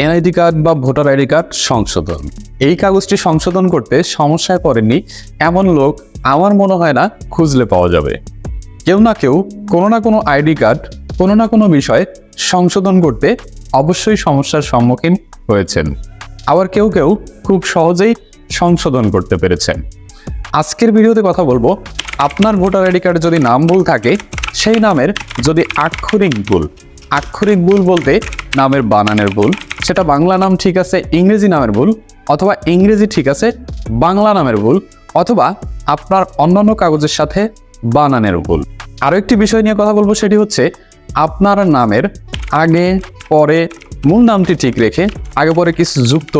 NID card বা voter ID card সংশোধন। এই কাগজটি সংশোধন করতে সমস্যায় পড়েননি এমন লোক আমার মনে হয় না খুঁজলে পাওয়া যাবে। কেউ না কেউ কোনো না কোনো আইডি কার্ড কোনো না কোনো বিষয়ে সংশোধন করতে অবশ্যই সমস্যার সম্মুখীন হয়েছেন, আবার কেউ কেউ খুব সহজেই সংশোধন করতে পেরেছেন। আজকের ভিডিওতে কথা বলবো আপনার ভোটার আইডি কার্ডে যদি নাম ভুল থাকে, সেই নামের যদি আক্ষরিক ভুল বলতে নামের বানানের ভুল, সেটা বাংলা নাম ঠিক আছে ইংরেজি নামের ভুল, অথবা ইংরেজি ঠিক আছে বাংলা নামের ভুল, অথবা আপনার অন্যান্য কাগজের সাথে বানানের ভুল। আরও একটি বিষয় নিয়ে কথা বলবো, সেটি হচ্ছে আপনার নামের আগে পরে মূল নামটি ঠিক রেখে আগে পরে কিছু যুক্ত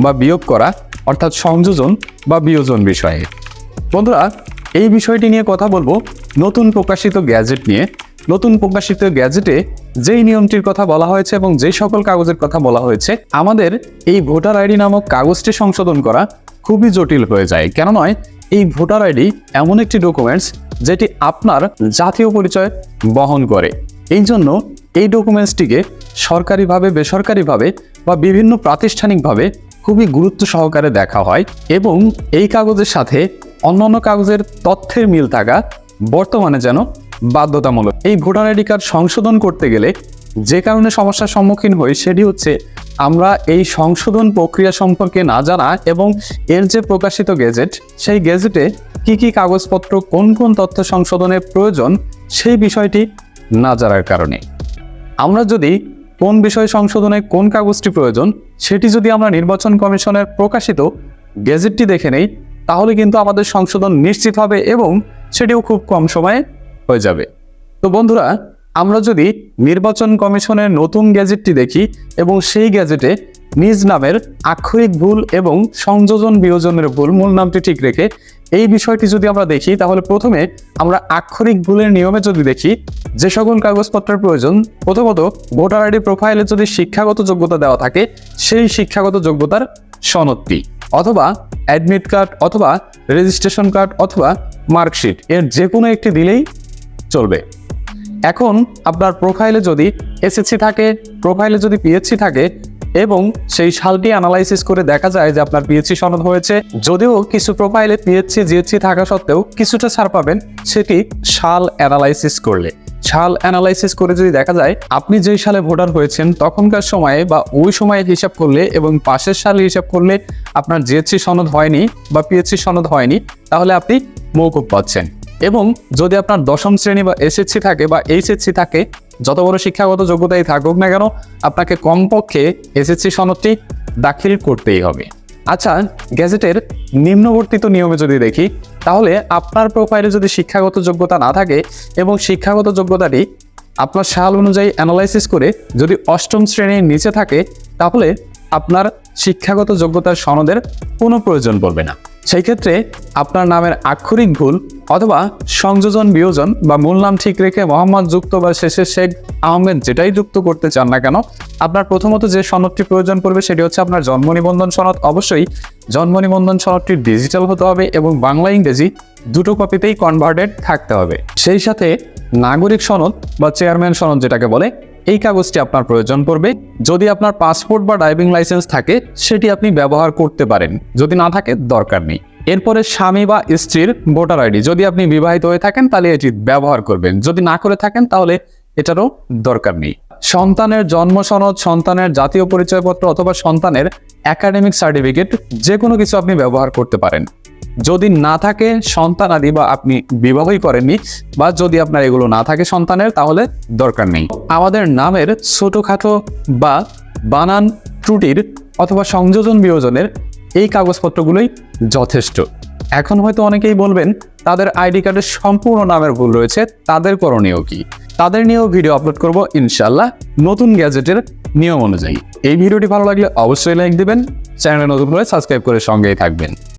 বা বিয়োগ করা, অর্থাৎ সংযোজন বা বিয়োজন বিষয়ে। বন্ধুরা, এই বিষয়টি নিয়ে কথা বলবো নতুন প্রকাশিত গ্যাজেট নিয়ে। নতুন প্রকাশিত গ্যাজেটে যেই নিয়মটির কথা বলা হয়েছে এবং যেই সকল কাগজের কথা বলা হয়েছে, আমাদের এই ভোটার আইডি নামক কাগজটি সংশোধন করা খুবই জটিল হয়ে যায়। কেন নয়, এই ভোটার আইডি এমন একটি ডকুমেন্টস যেটি আপনার জাতীয় পরিচয় বহন করে। এই জন্য এই ডকুমেন্টসটিকে সরকারিভাবে, বেসরকারিভাবে বা বিভিন্ন প্রাতিষ্ঠানিকভাবে খুবই গুরুত্ব সহকারে দেখা হয় এবং এই কাগজের সাথে অন্যান্য কাগজের তথ্যের মিল থাকা বর্তমানে যেন বাধ্যতামূলক। এই ভোটার আইডি কার্ড সংশোধন করতে গেলে যে কারণে সমস্যার সম্মুখীন হই, সেটি হচ্ছে আমরা এই সংশোধন প্রক্রিয়া সম্পর্কে না জানা এবং এর যে প্রকাশিত গেজেট, সেই গেজেটে কি কি কাগজপত্র, কোন কোন তথ্য সংশোধনের প্রয়োজন, সেই বিষয়টি না জানার কারণে আমরা যদি কোন বিষয় সংশোধনে কোন কাগজটি প্রয়োজন সেটি যদি আমরা নির্বাচন কমিশনের প্রকাশিত গেজেটটি দেখে নেই, তাহলে কিন্তু আমাদের সংশোধন নিশ্চিত হবে এবং সেটিও খুব কম সময়ে হয়ে যাবে। তো বন্ধুরা, আমরা যদি নির্বাচন কমিশনের নতুন গ্যাজেটটি দেখি এবং সেই গ্যাজেটে নিজ নামের আক্ষরিক ভুল এবং সংযোজন বিয়োজনের ভুল, মূল নামটি ঠিক রেখে এই বিষয়টি যদি আমরা দেখি, তাহলে প্রথমে আমরা আক্ষরিক ভুলের নিয়মে যদি দেখি যে সকল কাগজপত্রের প্রয়োজন, প্রথমত ভোটার আইডি প্রোফাইলে যদি শিক্ষাগত যোগ্যতা দেওয়া থাকে, সেই শিক্ষাগত যোগ্যতার সনদটি, অথবা অ্যাডমিট কার্ড, অথবা রেজিস্ট্রেশন কার্ড, অথবা মার্কশিট, এর যে কোনো একটি দিলেই চলবে। এখন আপনার প্রোফাইলে যদি এসএসসি থাকে, প্রোফাইলে যদি পিএইচসি থাকে এবং সেই সালটি অ্যানালাইসিস করে দেখা যায় যে আপনার পিএইচসি সনদ হয়েছে, যদিও কিছু প্রোফাইলে পিএইচসি জিএইচসি থাকা সত্ত্বেও কিছুটা ছাড় পাবেন, সেটি সাল অ্যানালাইসিস করলে। সাল অ্যানালাইসিস করে যদি দেখা যায় আপনি যেই সালে ভোটার হয়েছেন তখনকার সময়ে বা ওই সময়ে হিসাব করলে এবং পাশের সালে হিসাব করলে আপনার জিএইচসি সনদ হয়নি বা পিএইচসি সনদ হয়নি, তাহলে আপনি মওকুফ পাচ্ছেন। এবং যদি আপনার দশম শ্রেণী বা এসএসসি থাকে বা এইচএসসি থাকে, যত বড় শিক্ষাগত যোগ্যতাই থাকুক না কেন, আপনাকে কমপক্ষে এসএসসি সনদটি দাখিল করতেই হবে। আচ্ছা, গ্যাজেটের নিম্নবর্তিত নিয়মে যদি দেখি, তাহলে আপনার প্রোফাইলে যদি শিক্ষাগত যোগ্যতা না থাকে এবং শিক্ষাগত যোগ্যতাটি আপনার সাল অনুযায়ী অ্যানালাইসিস করে যদি অষ্টম শ্রেণীর নিচে থাকে, তাহলে আপনার শিক্ষাগত যোগ্যতার সনদের কোনো প্রয়োজন পড়বে না। সেই ক্ষেত্রে আপনার নামের আক্ষরিক ভুল অথবা সংযোজন বিয়োজন বা মূল নাম ঠিক রেখে মোহাম্মদ যুক্ত বা শেষে শেখ আহমেদ যেটাই যুক্ত করতে চান না কেন, আপনার প্রথমত যে সনদটি প্রয়োজন পড়বে সেটি হচ্ছে আপনার জন্ম নিবন্ধন সনদ। অবশ্যই জন্ম নিবন্ধন সনদটি ডিজিটাল হতে হবে এবং বাংলা ইংরেজি দুটো কপিতেই কনভার্টেড থাকতে হবে। সেই সাথে নাগরিক সনদ বা চেয়ারম্যান সনদ যেটাকে বলে, এই কাগজটি আপনার প্রয়োজন পড়বে। যদি আপনার পাসপোর্ট বা ড্রাইভিং লাইসেন্স থাকে সেটি আপনি ব্যবহার করতে পারেন, যদি না থাকে দরকার নেই। এরপরে স্বামী বা স্ত্রীর ভোটার আইডি, যদি আপনি বিবাহিত হয়ে থাকেন তাহলে এটি ব্যবহার করবেন, যদি না করে থাকেন তাহলে এটারও দরকার নেই। সন্তানের জন্ম সনদ, সন্তানের জাতীয় পরিচয়পত্র অথবা সন্তানের একাডেমিক সার্টিফিকেট, যে কোনো কিছু আপনি ব্যবহার করতে পারেন। যদি না থাকে সন্তানাদি বা আপনি বিবাহই করেননি বা যদি আপনার এগুলো না থাকে সন্তানের, তাহলে দরকার নেই। আমাদের নামের ছোটোখাটো বা বানান ত্রুটির অথবা সংযোজন বিয়োজনের এই কাগজপত্রগুলোই যথেষ্ট। এখন হয়তো অনেকেই বলবেন তাদের আইডি কার্ডের সম্পূর্ণ নামের ভুল রয়েছে, তাদের করণীয় কি? তাদের নিয়েও ভিডিও আপলোড করব ইনশাল্লাহ নতুন গ্যাজেটের নিয়ম অনুযায়ী। এই ভিডিওটি ভালো লাগলে অবশ্যই লাইক দিবেন, চ্যানেলে নতুন হলে সাবস্ক্রাইব করে সঙ্গেই থাকবেন।